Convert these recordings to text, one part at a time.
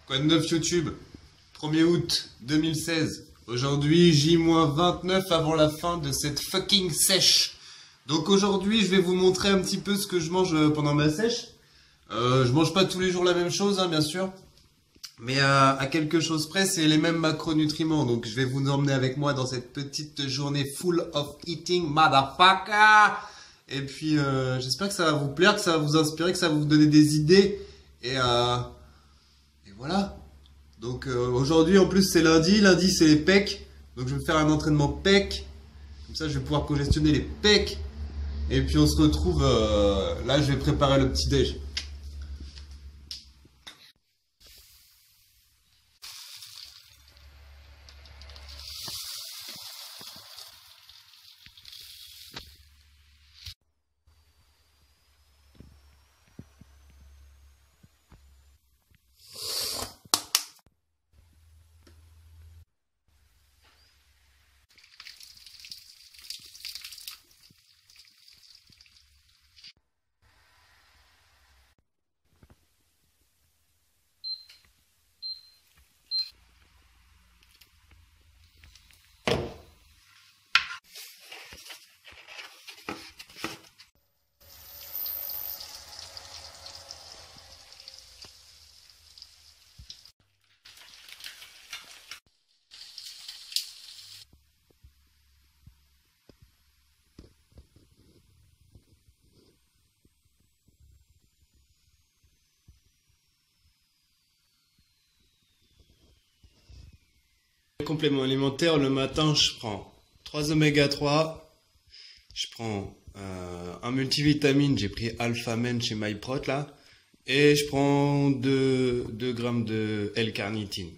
Quoi de neuf YouTube? 1er août 2016. Aujourd'hui, J-29 avant la fin de cette fucking sèche. Donc aujourd'hui, je vais vous montrer un petit peu ce que je mange pendant ma sèche. Je mange pas tous les jours la même chose, hein, bien sûr. Mais à quelque chose près, c'est les mêmes macronutriments. Donc je vais vous emmener avec moi dans cette petite journée full of eating, motherfucker. Et puis j'espère que ça va vous plaire, que ça va vous inspirer, que ça va vous donner des idées. Et voilà. Donc aujourd'hui en plus c'est lundi. Lundi c'est les pecs. Donc je vais faire un entraînement pecs. Comme ça je vais pouvoir congestionner les pecs. Et puis on se retrouve, là je vais préparer le petit déj. Complément alimentaire, le matin je prends 3 oméga 3, je prends un multivitamine, j'ai pris Alpha Men chez MyProt là, et je prends 2 grammes de L-carnitine.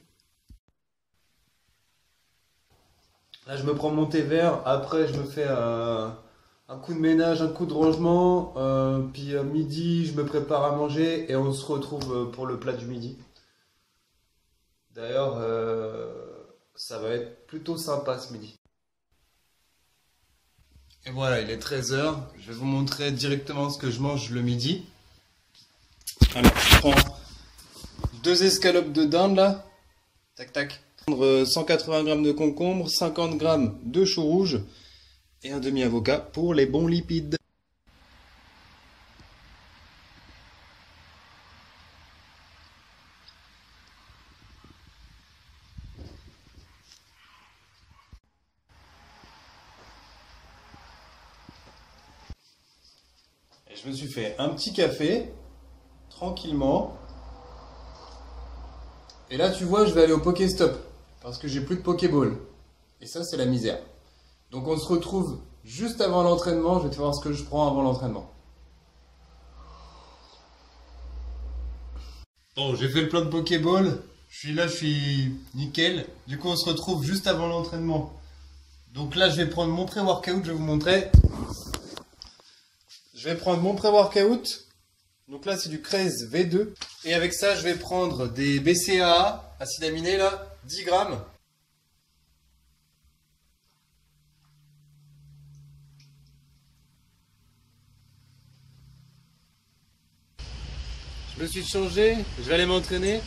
Là je me prends mon thé vert, après je me fais un coup de ménage, un coup de rangement, puis midi je me prépare à manger et on se retrouve pour le plat du midi. D'ailleurs, ça va être plutôt sympa ce midi. Et voilà, il est 13 h. Je vais vous montrer directement ce que je mange le midi. Alors, je prends 2 escalopes de dinde là. Tac tac. Prendre 180 g de concombre, 50 g de chou rouge et un demi-avocat pour les bons lipides. Et je me suis fait un petit café, tranquillement. Et là, tu vois, je vais aller au Pokéstop, parce que j'ai plus de Pokéball. Et ça, c'est la misère. Donc on se retrouve juste avant l'entraînement. Je vais te voir ce que je prends avant l'entraînement. Bon, j'ai fait le plein de Pokéball. Je suis nickel. Du coup, on se retrouve juste avant l'entraînement. Donc là, je vais prendre mon pré-workout, je vais vous montrer. Je vais prendre mon pré-workout. Donc là, c'est du Craze V2. Et avec ça, je vais prendre des BCAA, acides aminés, là, 10 grammes. Je me suis changé, je vais aller m'entraîner.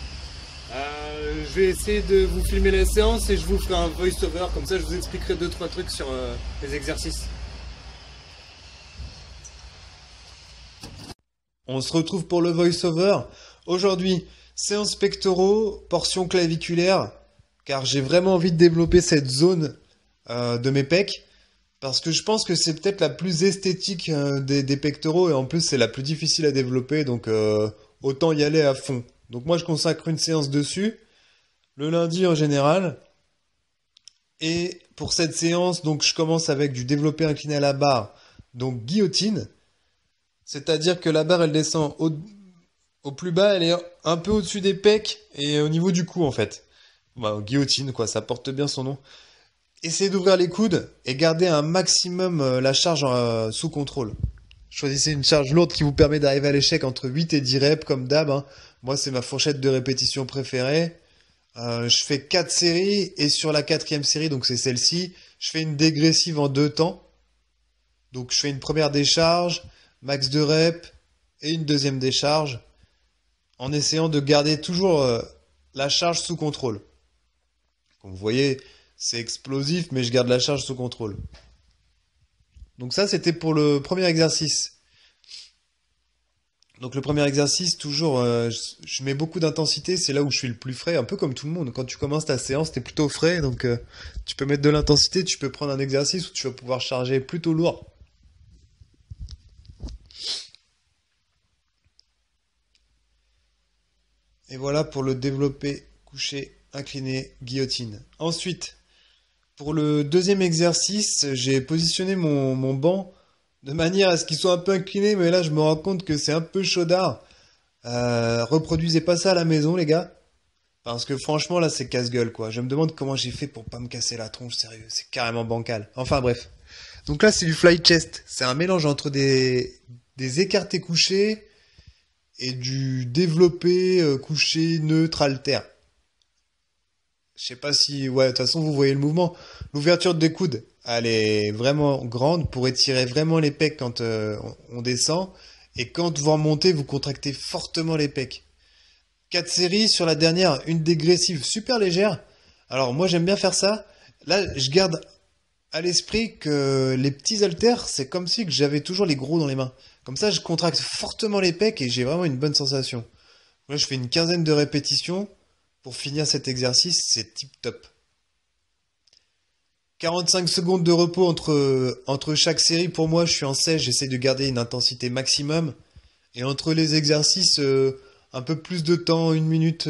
Je vais essayer de vous filmer la séance et je vous ferai un voice-over. Comme ça, je vous expliquerai 2-3 trucs sur les exercices. On se retrouve pour le voice-over. Aujourd'hui, séance pectoraux, portion claviculaire, car j'ai vraiment envie de développer cette zone de mes pecs, parce que je pense que c'est peut-être la plus esthétique des pectoraux, et en plus c'est la plus difficile à développer, donc autant y aller à fond. Donc moi je consacre une séance dessus, le lundi en général, et pour cette séance, donc je commence avec du développé incliné à la barre, donc guillotine. C'est-à-dire que la barre, elle descend au plus bas, elle est un peu au-dessus des pecs et au niveau du cou, en fait. Bah, guillotine, quoi, ça porte bien son nom. Essayez d'ouvrir les coudes et garder un maximum la charge sous contrôle. Choisissez une charge lourde qui vous permet d'arriver à l'échec entre 8 et 10 reps, comme d'hab, hein. Moi, c'est ma fourchette de répétition préférée. Je fais 4 séries et sur la 4e série, donc c'est celle-ci, je fais une dégressive en 2 temps. Donc je fais une première décharge, max de reps et une deuxième décharge en essayant de garder toujours la charge sous contrôle. Comme vous voyez, c'est explosif, mais je garde la charge sous contrôle. Donc ça, c'était pour le premier exercice. Donc le premier exercice, toujours, je mets beaucoup d'intensité, c'est là où je suis le plus frais, un peu comme tout le monde. Quand tu commences ta séance, t'es plutôt frais, donc tu peux mettre de l'intensité, tu peux prendre un exercice où tu vas pouvoir charger plutôt lourd. Et voilà pour le développé, couché, incliné, guillotine. Ensuite, pour le deuxième exercice, j'ai positionné mon banc de manière à ce qu'il soit un peu incliné, mais là je me rends compte que c'est un peu chaudard. Reproduisez pas ça à la maison, les gars. Parce que franchement, là, c'est casse-gueule, quoi. Je me demande comment j'ai fait pour pas me casser la tronche, sérieux. C'est carrément bancal. Enfin, bref. Donc là, c'est du fly chest. C'est un mélange entre des écartés couchés et du développé couché neutre alter. Je sais pas si... Ouais, de toute façon, vous voyez le mouvement. L'ouverture des coudes, elle est vraiment grande pour étirer vraiment les pecs quand on descend. Et quand vous remontez, vous contractez fortement les pecs. 4 séries sur la dernière, une dégressive super légère. Alors moi j'aime bien faire ça. Là je garde à l'esprit que les petits haltères, c'est comme si que j'avais toujours les gros dans les mains. Comme ça je contracte fortement les pecs et j'ai vraiment une bonne sensation. Là je fais une quinzaine de répétitions pour finir cet exercice, c'est tip top. 45 secondes de repos entre chaque série, pour moi je suis en sèche, j'essaie de garder une intensité maximum. Et entre les exercices, un peu plus de temps, une minute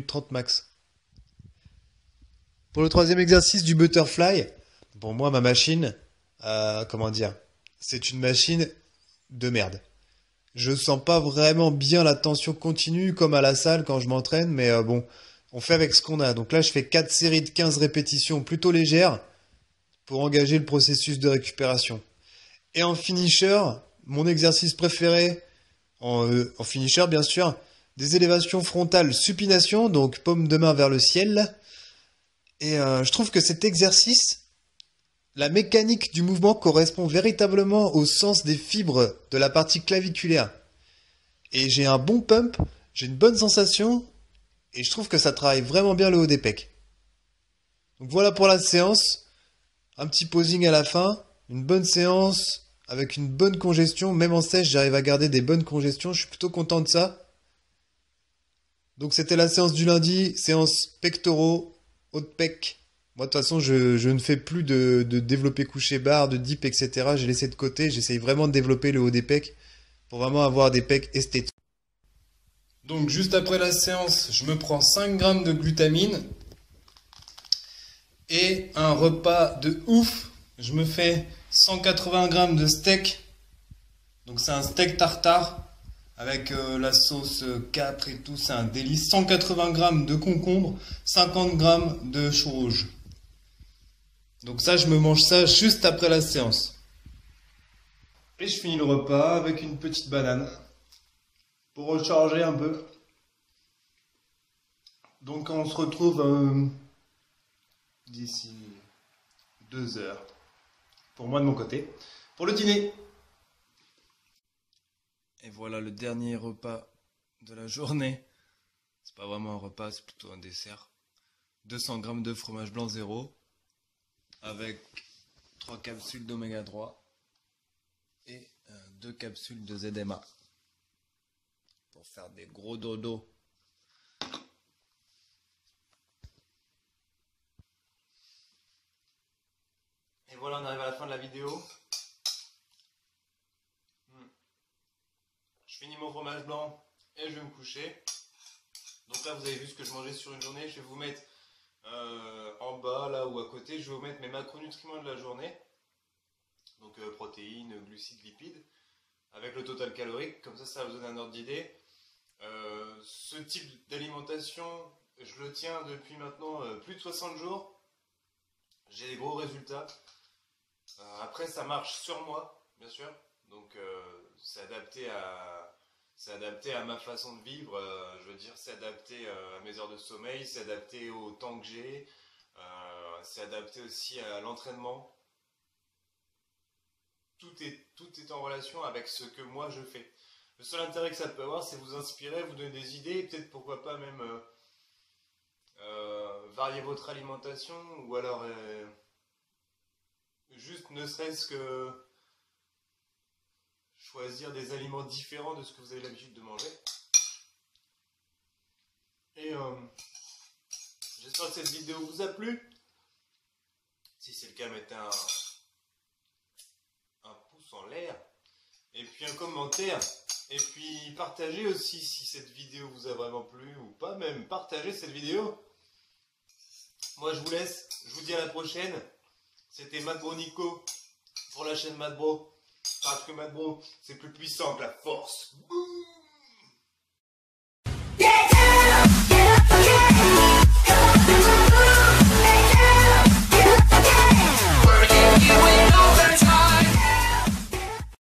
30 max. Pour le troisième exercice du butterfly, pour moi, ma machine, comment dire, c'est une machine de merde. Je sens pas vraiment bien la tension continue comme à la salle quand je m'entraîne, mais bon, on fait avec ce qu'on a. Donc là, je fais 4 séries de 15 répétitions plutôt légères pour engager le processus de récupération. Et en finisher, mon exercice préféré, en finisher bien sûr, des élévations frontales supination, donc paume de main vers le ciel. Et je trouve que cet exercice, la mécanique du mouvement correspond véritablement au sens des fibres de la partie claviculaire. Et j'ai un bon pump, j'ai une bonne sensation, et je trouve que ça travaille vraiment bien le haut des pecs. Donc voilà pour la séance, un petit posing à la fin, une bonne séance, avec une bonne congestion, même en sèche j'arrive à garder des bonnes congestions, je suis plutôt content de ça. Donc c'était la séance du lundi, séance pectoraux, haut de pec. Moi de toute façon je ne fais plus de développé couché barre, de dip, etc. J'ai laissé de côté, j'essaye vraiment de développer le haut des pecs pour vraiment avoir des pecs esthétiques. Donc juste après la séance, je me prends 5 grammes de glutamine et un repas de ouf. Je me fais 180 grammes de steak. Donc c'est un steak tartare avec la sauce capre et tout, c'est un délice. 180 grammes de concombre, 50 grammes de chou rouge. Donc ça, je me mange ça juste après la séance. Et je finis le repas avec une petite banane pour recharger un peu. Donc on se retrouve d'ici 2 heures, pour moi de mon côté, pour le dîner. Et voilà le dernier repas de la journée. C'est pas vraiment un repas, c'est plutôt un dessert. 200 grammes de fromage blanc zéro avec 3 capsules d'oméga 3 et 2 capsules de ZMA pour faire des gros dodos. Et voilà, on arrive à la fin de la vidéo. Je finis mon fromage blanc et je vais me coucher. Donc là, vous avez vu ce que je mangeais sur une journée. Je vais vous mettre en bas, là ou à côté, je vais vous mettre mes macronutriments de la journée. Donc protéines, glucides, lipides, avec le total calorique. Comme ça va vous donner un ordre d'idée. Ce type d'alimentation, je le tiens depuis maintenant plus de 60 jours. J'ai des gros résultats. Après, ça marche sur moi, bien sûr. Donc c'est adapté à ma façon de vivre, je veux dire, c'est adapté à mes heures de sommeil, c'est adapté au temps que j'ai, c'est adapté aussi à l'entraînement. Tout est en relation avec ce que moi je fais. Le seul intérêt que ça peut avoir, c'est vous inspirer, vous donner des idées, et peut-être pourquoi pas même varier votre alimentation ou alors juste ne serait-ce que choisir des aliments différents de ce que vous avez l'habitude de manger. Et j'espère que cette vidéo vous a plu. Si c'est le cas, mettez un pouce en l'air et puis un commentaire. Et puis partagez aussi si cette vidéo vous a vraiment plu ou pas, même partagez cette vidéo. Moi je vous laisse, je vous dis à la prochaine. C'était Madbro Nico pour la chaîne Madbro. Parce que Madbro c'est plus puissant que la force. Boum.